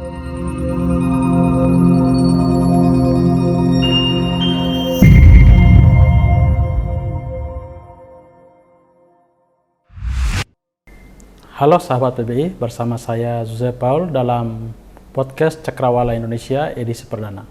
Halo sahabat PBI, bersama saya Jose Paul dalam podcast Cakrawala Indonesia edisi perdana.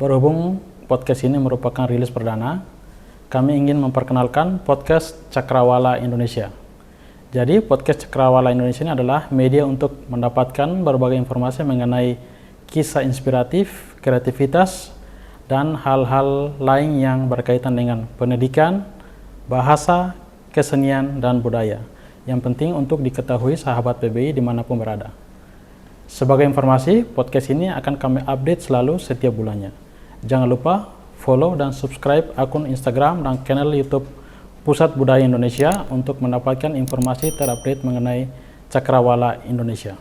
Berhubung podcast ini merupakan rilis perdana, kami ingin memperkenalkan podcast Cakrawala Indonesia. Jadi podcast Cakrawala Indonesia ini adalah media untuk mendapatkan berbagai informasi mengenai kisah inspiratif, kreativitas, dan hal-hal lain yang berkaitan dengan pendidikan, bahasa, kesenian, dan budaya. Yang penting untuk diketahui sahabat PBI dimanapun berada. Sebagai informasi, podcast ini akan kami update selalu setiap bulannya. Jangan lupa follow dan subscribe akun Instagram dan channel YouTube Pusat Budaya Indonesia untuk mendapatkan informasi terupdate mengenai Cakrawala Indonesia.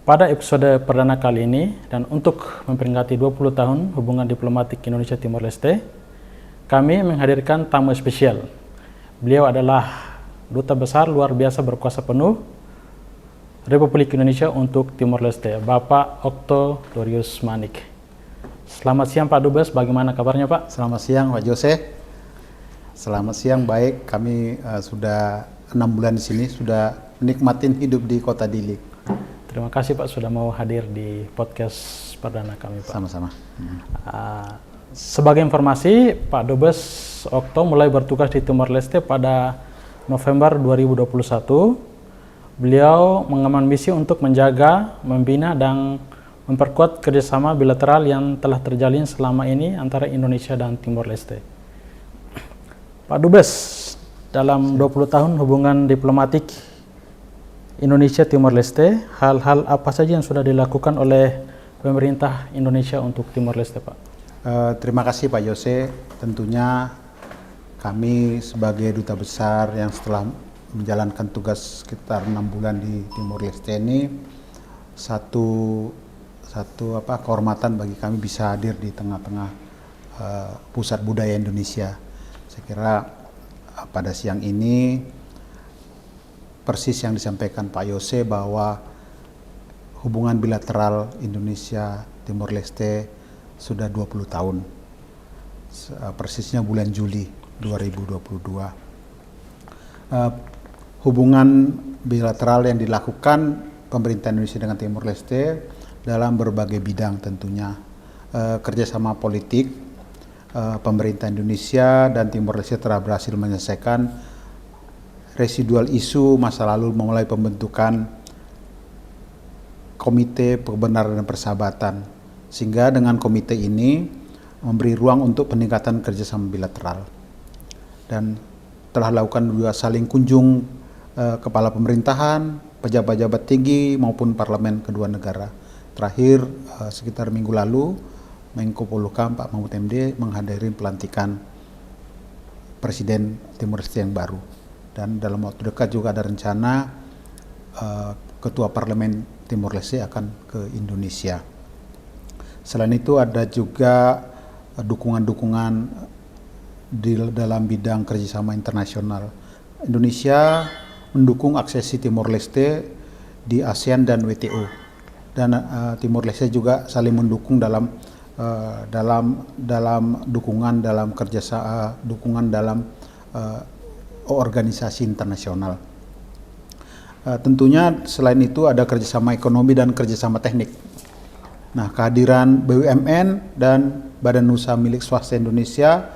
Pada episode perdana kali ini, dan untuk memperingati 20 tahun hubungan diplomatik Indonesia Timor Leste, kami menghadirkan tamu spesial. Beliau adalah Duta Besar luar biasa berkuasa penuh Republik Indonesia untuk Timor Leste, Bapak Okto Dorius Manik. Selamat siang Pak Dubes, bagaimana kabarnya Pak? Selamat siang Pak Jose. Selamat siang, baik. Kami sudah 6 bulan di sini, sudah menikmatin hidup di Kota Dili. Terima kasih Pak sudah mau hadir di podcast perdana kami Pak. Sama-sama. Sebagai informasi, Pak Dubes Okto mulai bertugas di Timor Leste pada November 2021, beliau mengemban misi untuk menjaga, membina, dan memperkuat kerjasama bilateral yang telah terjalin selama ini antara Indonesia dan Timor Leste. Pak Dubes, dalam 20 tahun hubungan diplomatik Indonesia-Timor Leste, hal-hal apa saja yang sudah dilakukan oleh pemerintah Indonesia untuk Timor Leste, Pak? Terima kasih Pak Jose. Tentunya kami sebagai Duta Besar yang setelah menjalankan tugas sekitar 6 bulan di Timor Leste ini, satu kehormatan bagi kami bisa hadir di tengah-tengah Pusat Budaya Indonesia. Saya kira pada siang ini persis yang disampaikan Pak Yose bahwa hubungan bilateral Indonesia Timor Leste sudah 20 tahun. Persisnya bulan Juli 2022. Hubungan bilateral yang dilakukan pemerintah Indonesia dengan Timor Leste dalam berbagai bidang tentunya. Kerjasama politik, pemerintah Indonesia dan Timor Leste telah berhasil menyelesaikan residual isu masa lalu mulai pembentukan Komite Kebenaran dan Persahabatan, sehingga dengan komite ini memberi ruang untuk peningkatan kerjasama bilateral. Dan telah lakukan juga saling kunjung kepala pemerintahan, pejabat-pejabat tinggi maupun parlemen kedua negara. Terakhir sekitar minggu lalu Menko Polhukam Pak Mahfud MD menghadiri pelantikan Presiden Timor Leste yang baru. Dan dalam waktu dekat juga ada rencana Ketua Parlemen Timor Leste akan ke Indonesia. Selain itu ada juga dukungan-dukungan di dalam bidang kerjasama internasional. Indonesia mendukung aksesi Timor Leste di ASEAN dan WTO, dan Timor Leste juga saling mendukung dalam dukungan dalam kerjasama dukungan dalam organisasi internasional. Tentunya selain itu ada kerjasama ekonomi dan kerjasama teknik. Nah, kehadiran BUMN dan badan usaha milik swasta Indonesia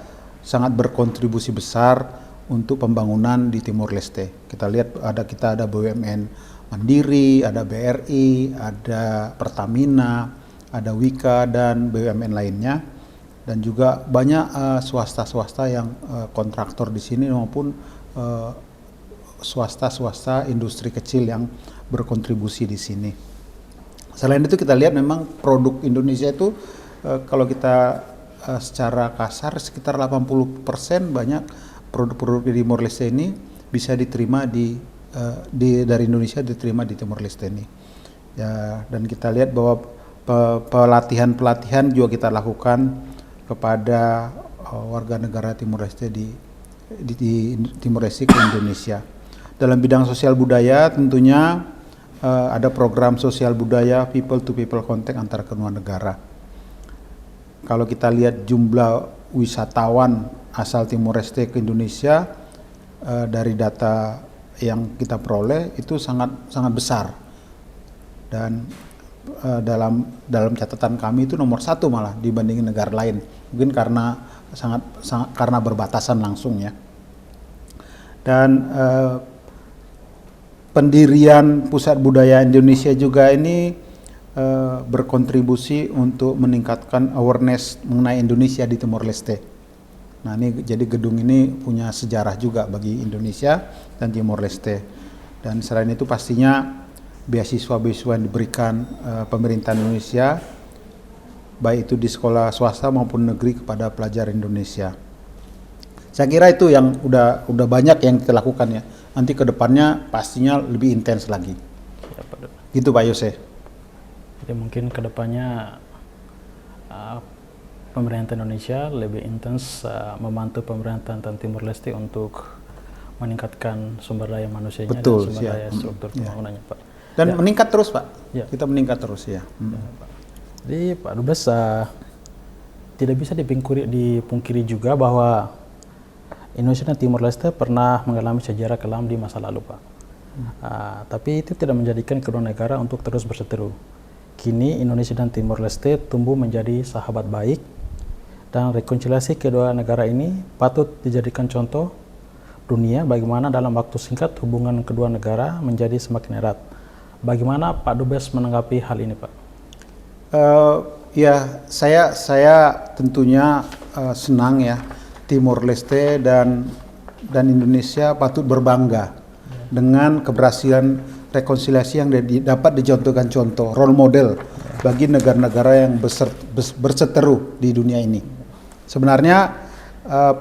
sangat berkontribusi besar untuk pembangunan di Timor Leste. Kita lihat kita ada BUMN Mandiri, ada BRI, ada Pertamina, ada Wika dan BUMN lainnya, dan juga banyak swasta-swasta yang kontraktor di sini maupun swasta-swasta industri kecil yang berkontribusi di sini. Selain itu kita lihat memang produk Indonesia itu kalau kita secara kasar sekitar 80% banyak produk-produk di Timor Leste ini bisa diterima dari Indonesia, diterima di Timor Leste ini. Ya, dan kita lihat bahwa pelatihan juga kita lakukan kepada warga negara Timor Leste di Timor Leste ke Indonesia. Dalam bidang sosial budaya tentunya ada program sosial budaya people to people contact antara kedua negara. Kalau kita lihat jumlah wisatawan asal Timor Leste ke Indonesia dari data yang kita peroleh itu sangat besar, dan dalam catatan kami itu nomor 1 malah dibandingin negara lain, mungkin karena karena berbatasan langsung ya. Dan pendirian Pusat Budaya Indonesia juga ini berkontribusi untuk meningkatkan awareness mengenai Indonesia di Timor Leste. Nah, ini jadi gedung ini punya sejarah juga bagi Indonesia dan Timor Leste. Dan selain itu pastinya beasiswa-beasiswa yang diberikan pemerintah Indonesia, baik itu di sekolah swasta maupun negeri kepada pelajar Indonesia. Saya kira itu yang udah banyak yang kita lakukan ya. Nanti ke depannya pastinya lebih intens lagi. Ya, Pak. Gitu Pak Yose. Jadi mungkin ke depannya pemerintah Indonesia lebih intens membantu pemerintah Timor Leste untuk meningkatkan sumber daya manusianya. Betul, dan sumber daya struktur pembangunannya, Pak. Dan ya. meningkat terus Pak. Ya. Kita meningkat terus ya. Ya, Pak. Jadi Pak Dubes tidak bisa dipungkiri juga bahwa Indonesia dan Timor Leste pernah mengalami sejarah kelam di masa lalu, Pak. Tapi itu tidak menjadikan kedua negara untuk terus berseteru. Kini Indonesia dan Timor Leste tumbuh menjadi sahabat baik, dan rekonsiliasi kedua negara ini patut dijadikan contoh dunia bagaimana dalam waktu singkat hubungan kedua negara menjadi semakin erat. Bagaimana Pak Dubes menanggapi hal ini, Pak? Ya, saya tentunya senang ya, Timor Leste dan Indonesia patut berbangga dengan keberhasilan rekonsiliasi yang dapat dicontohkan contoh role model bagi negara-negara yang berseteru di dunia ini. Sebenarnya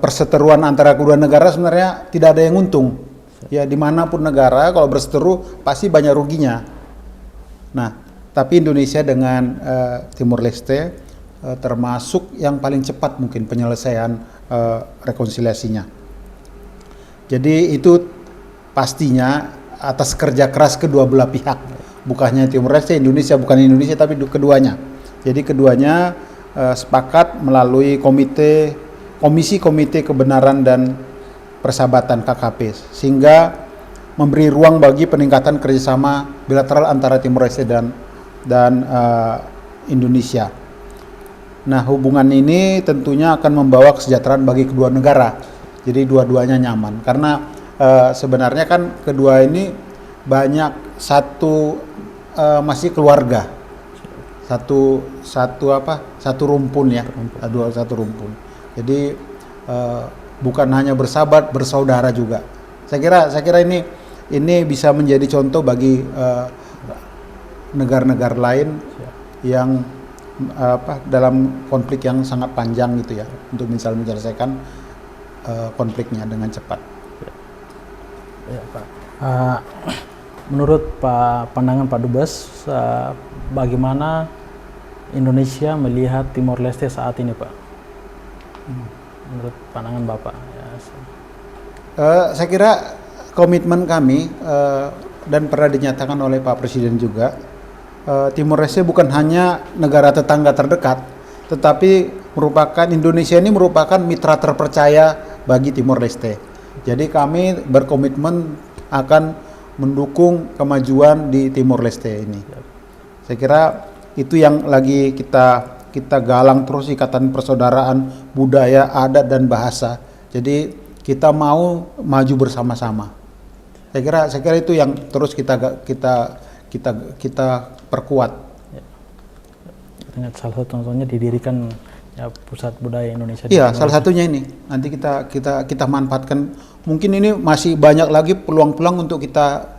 perseteruan antara kedua negara sebenarnya tidak ada yang untung. Ya, dimanapun negara kalau berseteru pasti banyak ruginya. Nah, tapi Indonesia dengan Timor Leste termasuk yang paling cepat mungkin penyelesaian rekonsiliasinya. Jadi itu pastinya atas kerja keras kedua belah pihak, bukannya Timor Leste, Indonesia, bukan Indonesia tapi keduanya. Jadi keduanya sepakat melalui komisi kebenaran dan persahabatan KKP, sehingga memberi ruang bagi peningkatan kerjasama bilateral antara Timor Leste dan Indonesia. Nah, hubungan ini tentunya akan membawa kesejahteraan bagi kedua negara. Jadi dua-duanya nyaman, karena sebenarnya kan kedua ini banyak masih keluarga, satu rumpun ya, satu rumpun. Jadi bukan hanya bersahabat, bersaudara juga. Saya kira ini bisa menjadi contoh bagi negara-negara lain yang dalam konflik yang sangat panjang gitu ya, untuk menyelesaikan konfliknya dengan cepat. Ya, Pak. Menurut pandangan Pak Dubes, bagaimana Indonesia melihat Timor Leste saat ini, Pak? Menurut pandangan Bapak. Ya, saya kira komitmen kami dan pernah dinyatakan oleh Pak Presiden juga, Timor Leste bukan hanya negara tetangga terdekat, tetapi Indonesia ini merupakan mitra terpercaya bagi Timor Leste. Jadi kami berkomitmen akan mendukung kemajuan di Timor Leste ini. Saya kira itu yang lagi kita galang terus, ikatan persaudaraan, budaya, adat dan bahasa. Jadi kita mau maju bersama-sama. Saya kira itu yang terus kita perkuat. Dengan salah satu contohnya didirikan ya Pusat Budaya Indonesia. Iya, salah satunya ini. Nanti kita manfaatkan. Mungkin ini masih banyak lagi peluang-peluang untuk kita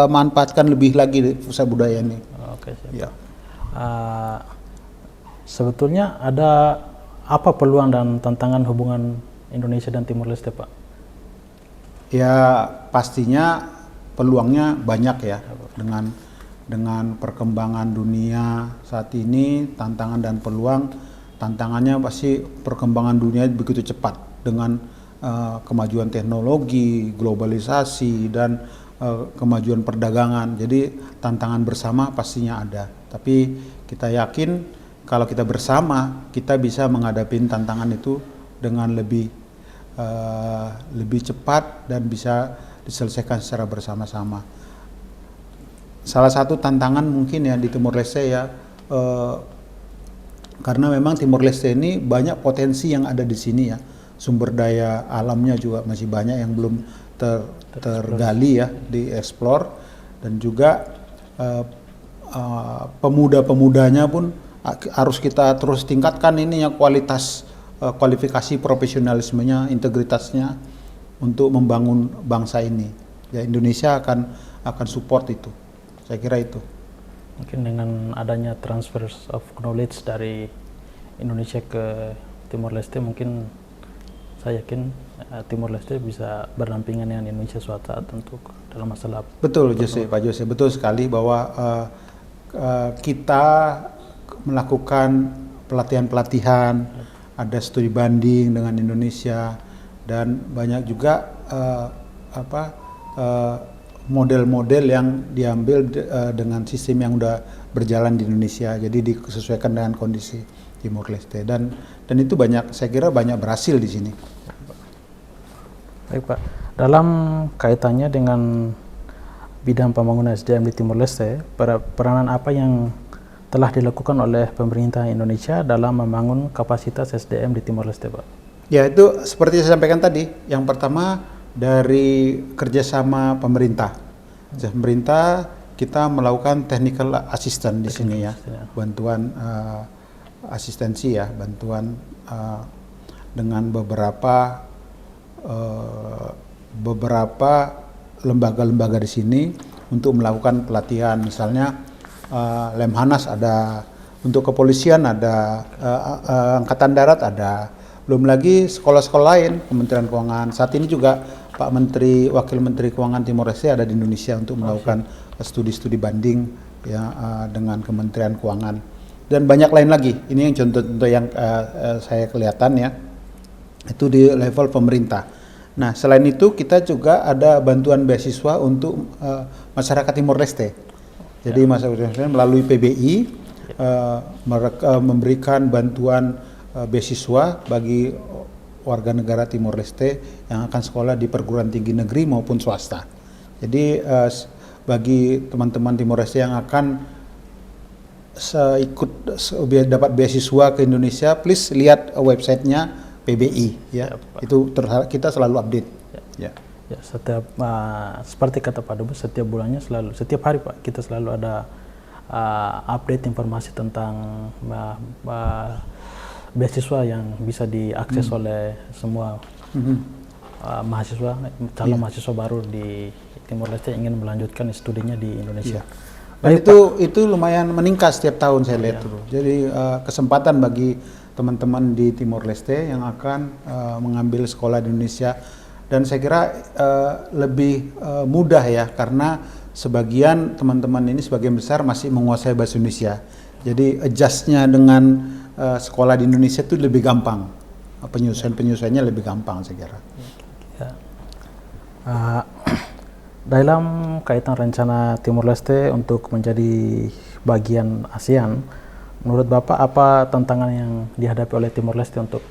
manfaatkan lebih lagi di Pusat Budaya ini. Oke, siap. Ya. Sebetulnya ada apa peluang dan tantangan hubungan Indonesia dan Timor Leste, Pak? Ya, pastinya peluangnya banyak ya, dengan perkembangan dunia saat ini, tantangan dan peluang. Tantangannya pasti perkembangan dunia begitu cepat dengan kemajuan teknologi, globalisasi, dan kemajuan perdagangan. Jadi tantangan bersama pastinya ada. Tapi kita yakin kalau kita bersama, kita bisa menghadapi tantangan itu dengan lebih cepat dan bisa diselesaikan secara bersama-sama. Salah satu tantangan mungkin ya di Timor Leste ya, karena memang Timor Leste ini banyak potensi yang ada di sini ya, sumber daya alamnya juga masih banyak yang belum tergali ya, dieksplor, dan juga pemuda-pemudanya pun harus kita terus tingkatkan ininya kualifikasi profesionalismenya, integritasnya untuk membangun bangsa ini. Ya, Indonesia akan support itu. Saya kira itu. Mungkin dengan adanya transfer of knowledge dari Indonesia ke Timor Leste, mungkin saya yakin Timor Leste bisa berdampingan dengan Indonesia suatu saat untuk dalam masalah. Betul, Pak Jose, betul sekali bahwa kita melakukan pelatihan-pelatihan, ada studi banding dengan Indonesia, dan banyak juga model-model yang diambil dengan sistem yang udah berjalan di Indonesia, jadi disesuaikan dengan kondisi Timor Leste, dan itu banyak, saya kira banyak berhasil di sini. Baik Pak, dalam kaitannya dengan bidang pembangunan SDM di Timor Leste, peranan apa yang telah dilakukan oleh pemerintah Indonesia dalam membangun kapasitas SDM di Timor Leste, Pak? Ya, itu seperti saya sampaikan tadi, yang pertama dari kerjasama pemerintah. Pemerintah kita melakukan technical assistance di sini ya, bantuan asistensi ya, bantuan dengan beberapa lembaga-lembaga di sini untuk melakukan pelatihan, misalnya Lemhanas ada, untuk kepolisian ada, Angkatan Darat ada, belum lagi sekolah-sekolah lain, Kementerian Keuangan. Saat ini juga Pak Menteri, Wakil Menteri Keuangan Timor Leste ada di Indonesia untuk melakukan studi-studi banding ya, dengan Kementerian Keuangan, dan banyak lain lagi. Ini yang contoh-contoh yang saya kelihatan ya, itu di level pemerintah. Nah, selain itu kita juga ada bantuan beasiswa untuk masyarakat Timor Leste. Jadi masyarakat melalui PBI mereka memberikan bantuan beasiswa bagi warga negara Timor Leste yang akan sekolah di perguruan tinggi negeri maupun swasta. Jadi bagi teman-teman Timor Leste yang akan dapat beasiswa ke Indonesia, please lihat websitenya PBI ya. Itu kita selalu update. Ya. Ya, setiap seperti kata Pak Dubes, setiap bulannya setiap hari Pak, kita selalu ada update informasi tentang beasiswa yang bisa diakses oleh semua mahasiswa, calon mahasiswa baru di Timor Leste yang ingin melanjutkan studinya di Indonesia. Dan itu lumayan meningkat setiap tahun saya lihat dulu. Jadi kesempatan bagi teman-teman di Timor Leste yang akan mengambil sekolah di Indonesia. Dan saya kira lebih mudah ya, karena sebagian teman-teman ini sebagian besar masih menguasai bahasa Indonesia. Jadi adjust-nya dengan sekolah di Indonesia itu lebih gampang. Penyusuannya lebih gampang saya kira. Ya. Dalam kaitan rencana Timor Leste untuk menjadi bagian ASEAN, menurut Bapak apa tantangan yang dihadapi oleh Timor Leste untuk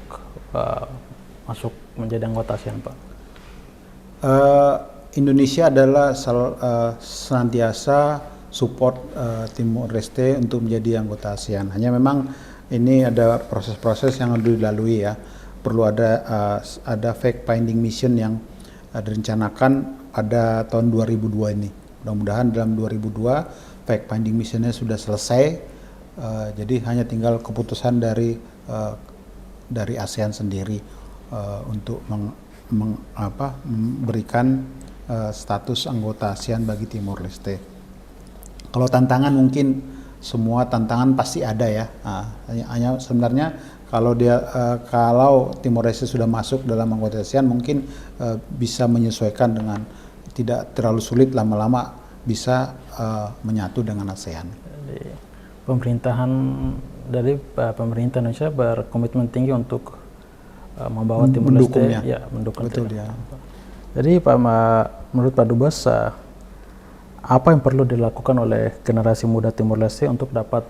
masuk menjadi anggota ASEAN, Pak? Indonesia adalah senantiasa support Timor Leste untuk menjadi anggota ASEAN. Hanya memang ini ada proses-proses yang harus dilalui ya. Perlu ada fact finding mission yang direncanakan pada tahun 2002 ini. Mudah-mudahan dalam 2002 fact finding missionnya sudah selesai. Jadi hanya tinggal keputusan dari ASEAN sendiri untuk memberikan status anggota ASEAN bagi Timor Leste. Kalau tantangan mungkin semua tantangan pasti ada ya. Hanya sebenarnya kalau Timor Leste sudah masuk dalam anggota ASEAN mungkin bisa menyesuaikan dengan tidak terlalu sulit, lama-lama bisa menyatu dengan ASEAN. Jadi, pemerintah Indonesia berkomitmen tinggi untuk membawa Timor Leste, ya, mendukung. Betul ya. Jadi menurut Pak Dubes, apa yang perlu dilakukan oleh generasi muda Timor Leste untuk dapat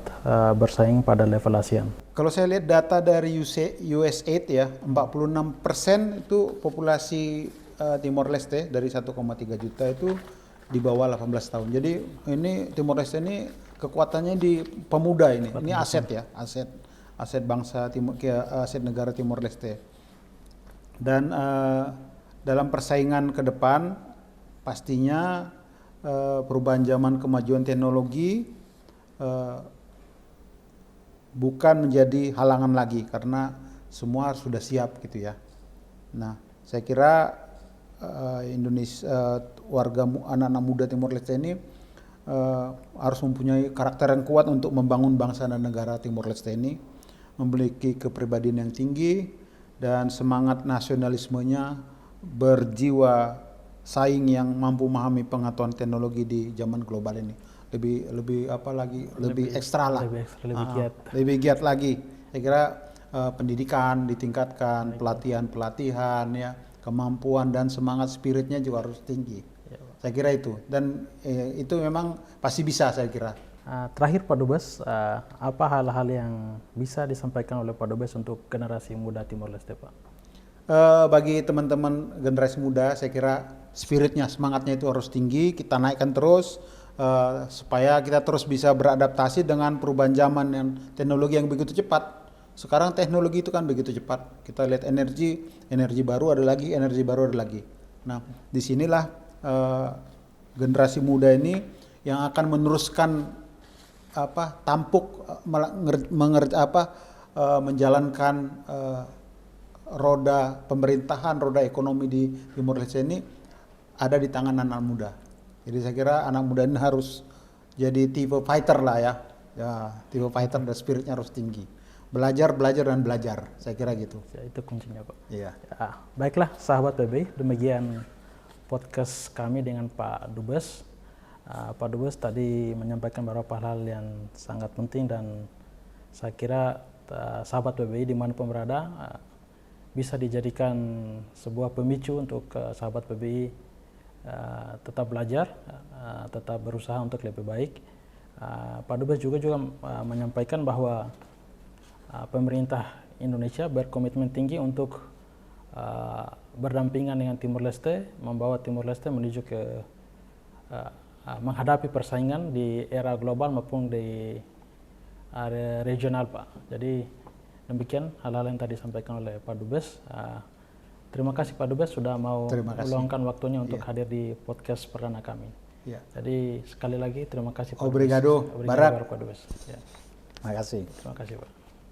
bersaing pada level ASEAN? Kalau saya lihat data dari USAID ya, 46% itu populasi Timor Leste dari 1,3 juta itu di bawah 18 tahun. Jadi ini Timor Leste ini kekuatannya di pemuda ini. Ini aset ya, aset bangsa aset negara Timor Leste. Dan dalam persaingan ke depan pastinya perubahan zaman, kemajuan teknologi bukan menjadi halangan lagi karena semua sudah siap gitu ya. Nah, saya kira Indonesia, anak-anak muda Timor Leste ini harus mempunyai karakter yang kuat untuk membangun bangsa dan negara Timor Leste ini, memiliki kepribadian yang tinggi dan semangat nasionalismenya, berjiwa saing yang mampu memahami pengetahuan teknologi di zaman global ini. Lebih ekstra lah. Lebih giat lagi. Saya kira pendidikan ditingkatkan, pelatihan ya, kemampuan dan semangat spiritnya juga harus tinggi. Saya kira itu, dan itu memang pasti bisa, saya kira. Terakhir Pak Dubes, apa hal-hal yang bisa disampaikan oleh Pak Dubes untuk generasi muda Timor Leste, Pak? Bagi teman-teman generasi muda, saya kira spiritnya, semangatnya itu harus tinggi, kita naikkan terus supaya kita terus bisa beradaptasi dengan perubahan zaman dan teknologi yang begitu cepat. Sekarang teknologi itu kan begitu cepat. Kita lihat energi baru ada lagi, energi baru ada lagi. Nah, disinilah generasi muda ini yang akan meneruskan menjalankan roda pemerintahan, roda ekonomi di Timor Leste ini ada di tangan anak muda. Jadi saya kira anak muda ini harus jadi tipe fighter lah ya, tipe fighter dan spiritnya harus tinggi. Belajar dan belajar, saya kira gitu. Ya, itu kuncinya Pak. Iya. Ya, baiklah sahabat PBI, demikian podcast kami dengan Pak Dubes. Pak Dubes tadi menyampaikan beberapa hal yang sangat penting dan saya kira sahabat PBI dimanapun berada bisa dijadikan sebuah pemicu untuk sahabat PBI tetap belajar, tetap berusaha untuk lebih baik. Pak Dubes juga menyampaikan bahwa pemerintah Indonesia berkomitmen tinggi untuk berdampingan dengan Timor Leste, membawa Timor Leste menuju ke menghadapi persaingan di era global maupun di area regional, Pak. Jadi demikian hal-hal yang tadi disampaikan oleh Pak Dubes. Terima kasih Pak Dubes sudah mau meluangkan waktunya untuk hadir di podcast perdana kami. Ya. Jadi sekali lagi terima kasih Pak Obrigado, Dubes. Barat. Pak Dubes. Ya. Terima kasih. Terima kasih Pak.